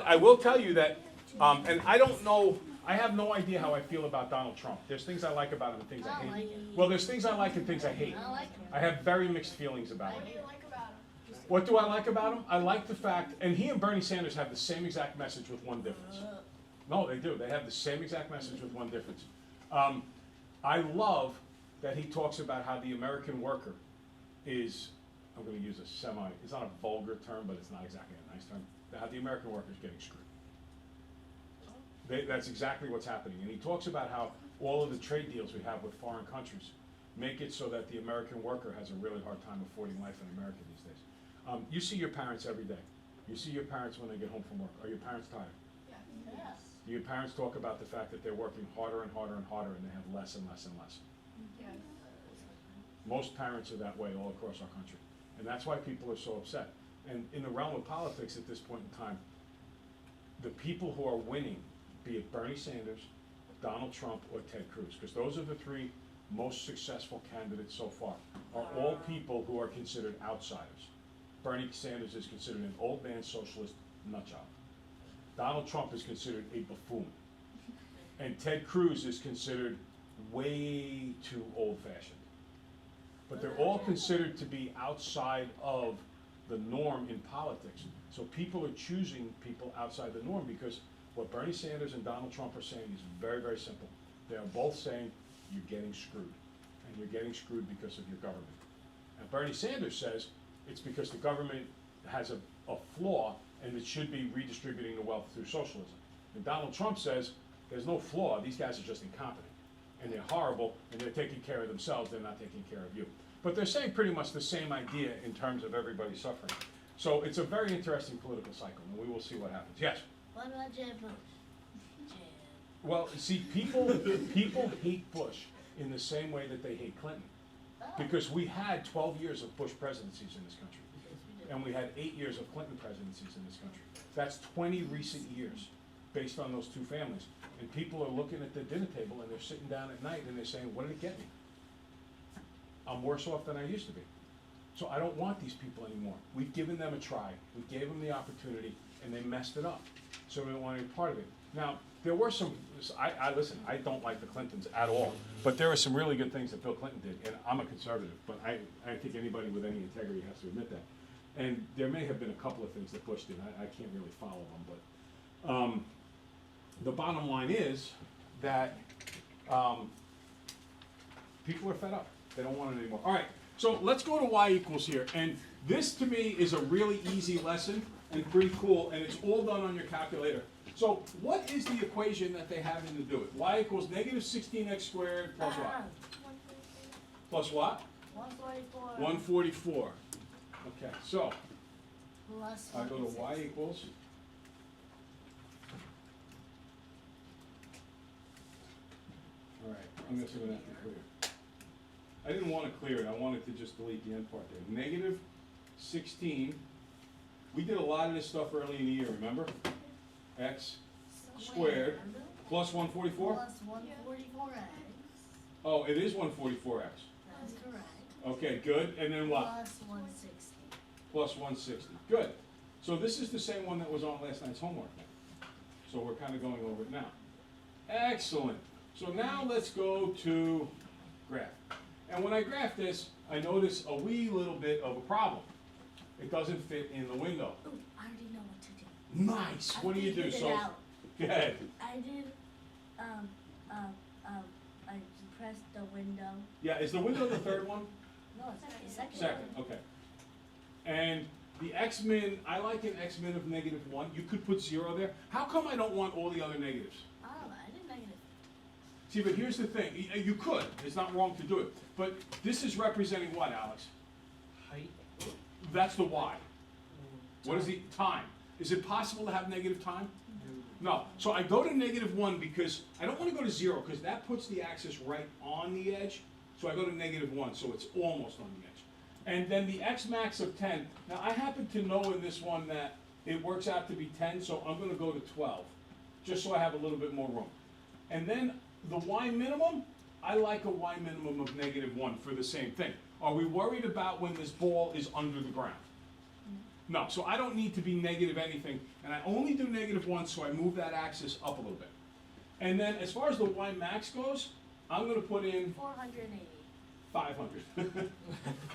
But I will tell you that, and I don't know, I have no idea how I feel about Donald Trump. There's things I like about him and things I hate. Well, there's things I like and things I hate. I have very mixed feelings about him. What do you like about him? What do I like about him? I like the fact, and he and Bernie Sanders have the same exact message with one difference. No, they do. They have the same exact message with one difference. I love that he talks about how the American worker is, I'm going to use a it's not a vulgar term, but it's not exactly a nice term, how the American worker is getting screwed. That's exactly what's happening. And he talks about how all of the trade deals we have with foreign countries make it so that the American worker has a really hard time affording life in America these days. You see your parents every day. You see your parents when they get home from work. Are your parents tired? Yes. Do your parents talk about the fact that they're working harder and harder and harder and they have less and less and less? Yes. Most parents are that way all across our country. And that's why people are so upset. And in the realm of politics at this point in time, the people who are winning, be it Bernie Sanders, Donald Trump, or Ted Cruz, because those are the three most successful candidates so far, are all people who are considered outsiders. Bernie Sanders is considered an old man socialist nutjob. Donald Trump is considered a buffoon. And Ted Cruz is considered way too old-fashioned. But they're all considered to be outside of the norm in politics. So people are choosing people outside the norm because what Bernie Sanders and Donald Trump are saying is very, very simple. They are both saying you're getting screwed. And you're getting screwed because of your government. And Bernie Sanders says it's because the government has a flaw and it should be redistributing the wealth through socialism. And Donald Trump says there's no flaw, these guys are just incompetent. And they're horrible, and they're taking care of themselves, they're not taking care of you. But they're saying pretty much the same idea in terms of everybody suffering. So it's a very interesting political cycle, and we will see what happens. Yes? What about Jeb Bush? Well, see, people hate Bush in the same way that they hate Clinton. Because we had 12 years of Bush presidencies in this country. And we had 8 years of Clinton presidencies in this country. That's 20 recent years based on those two families. And people are looking at the dinner table and they're sitting down at night and they're saying, what did it get me? I'm worse off than I used to be. So I don't want these people anymore. We've given them a try. We gave them the opportunity and they messed it up. So we don't want any part of it. Now, there were some, listen, I don't like the Clintons at all, but there are some really good things that Bill Clinton did, and I'm a conservative, but I think anybody with any integrity has to admit that. And there may have been a couple of things that Bush did, I can't really follow them, but the bottom line is that people are fed up. They don't want it anymore. All right, so let's go to y equals here, and this to me is a really easy lesson and pretty cool, and it's all done on your calculator. So what is the equation that they have in to do it? Y equals negative 16x squared plus what? Plus what? 144. 144. Okay, so Plus I go to y equals. All right, I'm just going to have to clear. I didn't want to clear it. I wanted to just delete the end part there. Negative 16. We did a lot of this stuff early in the year, remember? X squared plus 144? Plus 144x. Oh, it is 144x. That's correct. Okay, good. And then what? Plus 160. Plus 160. Good. So this is the same one that was on last night's homework. So we're kind of going over it now. Excellent. So now let's go to graph. And when I graph this, I notice a wee little bit of a problem. It doesn't fit in the window. Ooh, I already know what to do. Nice. What do you do? I figured So it out. go ahead. I did, I pressed the window. Yeah, is the window the third one? No, it's the second. Second, okay. And the x-min, I like an x-min of -1. You could put 0 there. How come I don't want all the other negatives? Oh, I did negative. See, but here's the thing. You could. It's not wrong to do it. But this is representing what, Alex? Height. That's the y. What is the time? Is it possible to have negative time? No. So I go to -1 because I don't want to go to 0 because that puts the axis right on the edge. So I go to -1, so it's almost on the edge. And then the x max of 10. Now I happen to know in this one that it works out to be 10, so I'm going to go to 12, just so I have a little bit more room. And then the y minimum, I like a y minimum of -1 for the same thing. Are we worried about when this ball is under the ground? No, so I don't need to be negative anything, and I only do -1, so I move that axis up a little bit. And then as far as the y max goes, I'm gonna put in 480. 500.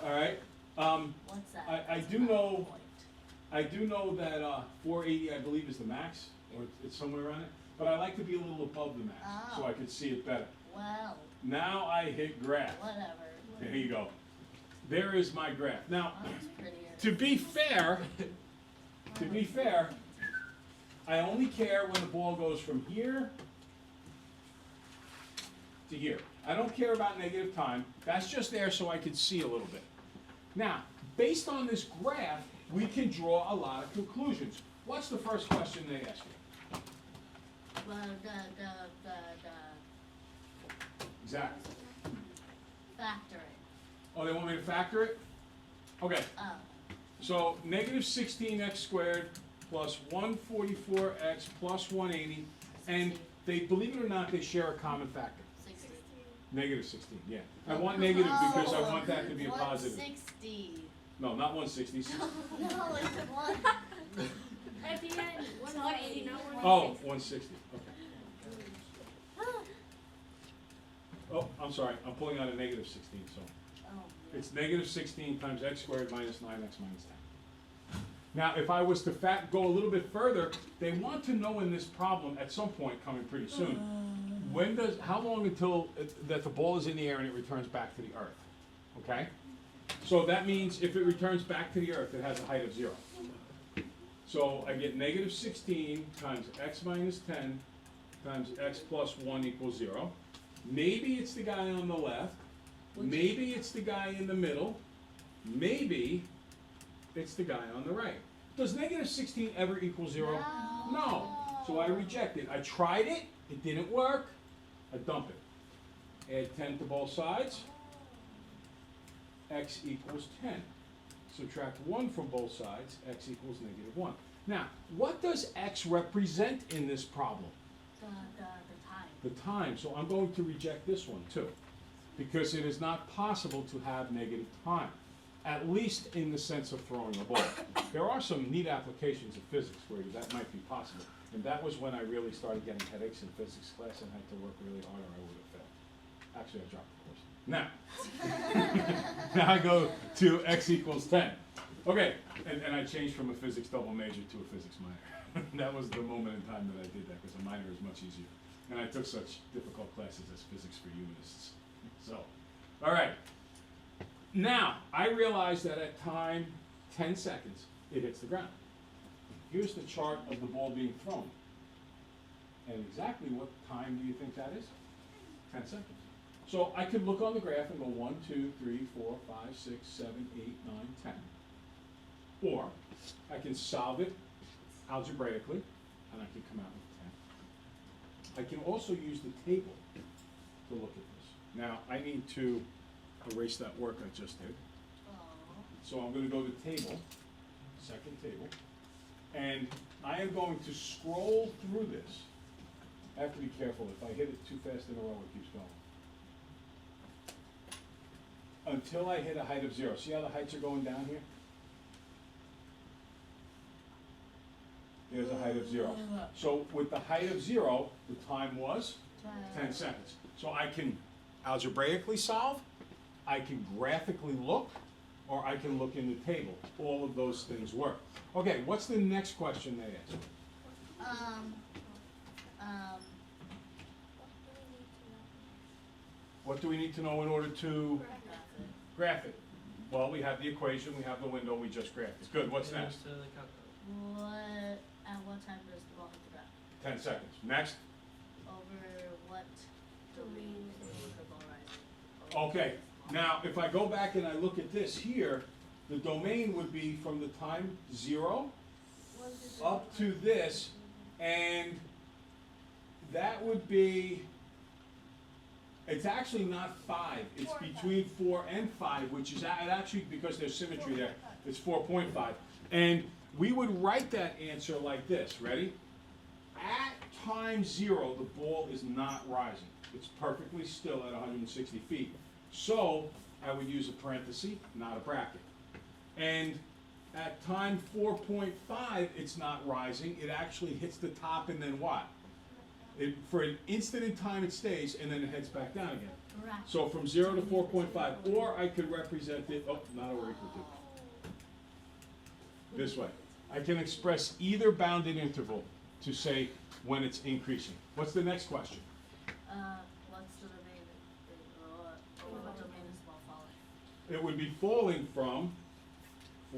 All right, What's that? I That's do about know- a point. I do know that 480, I believe, is the max, or it's somewhere around it, but I like to be a little above the max, so Oh. I could see it better. Well, Now I hit graph. whatever. There you go. There is my graph. Now, Oh, that's prettier. to be fair, I only care when the ball goes from here to here. I don't care about negative time. That's just there so I can see a little bit. Now, based on this graph, we can draw a lot of conclusions. What's the first question they ask you? Well, Exactly. factor it. Oh, they want me to factor it? Okay, Oh, so -16x squared plus 144x plus 180, and they, believe it or not, they share a common factor. 60. -16, yeah. I want negative because I want that to be a positive. 160. No, not 160. No, it's a 1. At the end, 180, not 160. Oh, 160, okay. Oh, I'm sorry, I'm pulling out a -16, so. Oh, It's -16 times x squared minus 9x minus 10. Now, if I was to go a little bit further, they want to know in this problem at some point coming pretty soon, how long until that the ball is in the air and it returns back to the earth, okay? So that means if it returns back to the earth, it has a height of 0. So I get -16 times x minus 10 times x plus 1 equals 0. Maybe it's the guy on the left. Maybe it's the guy in the middle. Maybe it's the guy on the right. Does -16 ever equal 0? No. So I reject it. I tried it. It didn't work. I dump it. Add 10 to both sides. X equals 10. Subtract 1 from both sides. X equals -1. Now, what does X represent in this problem? The time. The time. So I'm going to reject this one too, because it is not possible to have negative time, at least in the sense of throwing a ball. There are some neat applications of physics where that might be possible, and that was when I really started getting headaches in physics class and had to work really hard or I would have failed. Actually, I dropped the course. Now, now I go to x equals 10. Okay, and I changed from a physics double major to a physics minor. That was the moment in time that I did that, because a minor is much easier. And I took such difficult classes as physics for humanists. So, all right. Now, I realize that at time 10 seconds, it hits the ground. Here's the chart of the ball being thrown. And exactly what time do you think that is? 10 seconds. So I could look on the graph and go 1, 2, 3, 4, 5, 6, 7, 8, 9, 10. Or I can solve it algebraically, and I can come out with 10. I can also use the table to look at this. Now, I need to erase that work I just did. So I'm going to go to table, second table, and I am going to scroll through this. I have to be careful. If I hit it too fast in a row, it keeps going. Until I hit a height of 0. See how the heights are going down here? There's a height of 0. So with the height of 0, the time was 10 seconds. So I can algebraically solve, I can graphically look, or I can look in the table. All of those things work. Okay, what's the next question they ask? What do we need to know in order to graph it? Well, we have the equation, we have the window, we just graphed it. Good, what's next? At what time does the ball hit the ground? 10 seconds. Next? Over what domain is the ball rising? Okay, now if I go back and I look at this here, the domain would be from the time 0 up to this, and that would be, it's actually not 5, it's between 4 and 5, which is actually, because there's symmetry there, it's 4.5. And we would write that answer like this, ready? At time 0, the ball is not rising. It's perfectly still at 160 feet. So I would use a parenthesis, not a bracket. And at time 4.5, it's not rising, it actually hits the top and then what? For an instant in time it stays and then it heads back down again. Right. So from 0 to 4.5, or I could represent it, not over equal to. This way. I can express either bounded interval to say when it's increasing. What's the next question? What's the domain, or what domain is ball falling? It would be falling from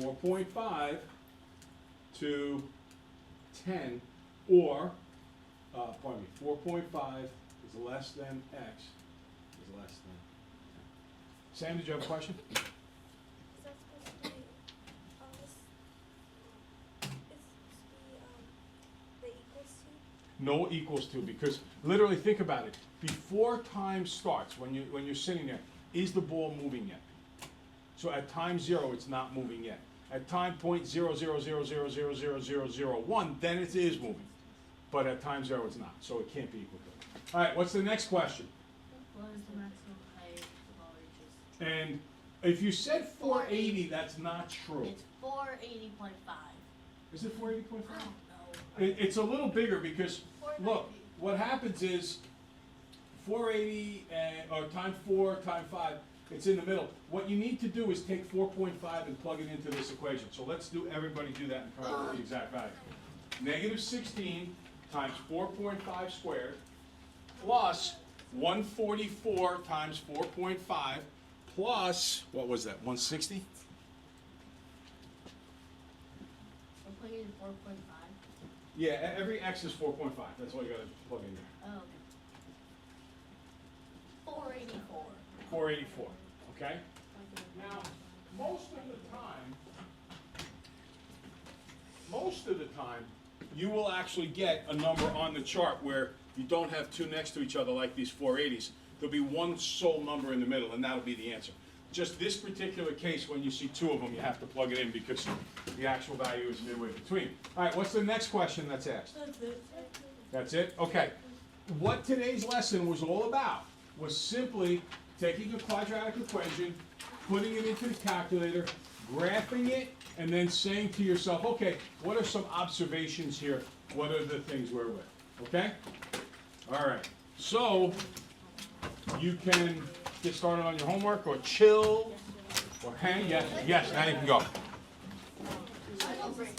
4.5 to 10, or, 4.5 is less than x is less than 10. Sam, did you have a question? Is that supposed to be, the equals to? No equals to, because literally think about it. Before time starts, when you're sitting there, is the ball moving yet? So at time 0, it's not moving yet. At time 0.000000001, then it is moving. But at time 0, it's not. So it can't be equal to. All right, what's the next question? What is the maximum height the ball reaches? And if you said 480, that's not true. It's 480.5. Is it 480.5? I don't know. It's a little bigger because, look, 490. what happens is 480 or time 4 time 5, it's in the middle. What you need to do is take 4.5 and plug it into this equation. So let's do, everybody do that and come up with the exact value. Negative 16 times 4.5 squared plus 144 times 4.5 plus, what was that, 160? We're putting in 4.5. Yeah, every x is 4.5. That's all you gotta plug in there. Oh, okay. 484. 484, okay? Now, most of the time, you will actually get a number on the chart where you don't have two next to each other like these 480s. There'll be one sole number in the middle, and that'll be the answer. Just this particular case, when you see two of them, you have to plug it in because the actual value is midway between. All right, what's the next question that's asked? That's it. That's it? Okay. What today's lesson was all about was simply taking a quadratic equation, putting it into the calculator, graphing it, and then saying to yourself, okay, what are some observations here? What are the things we're with? Okay? All right. So, you can get started on your homework or chill or hang. Yes, now you can go. I don't break.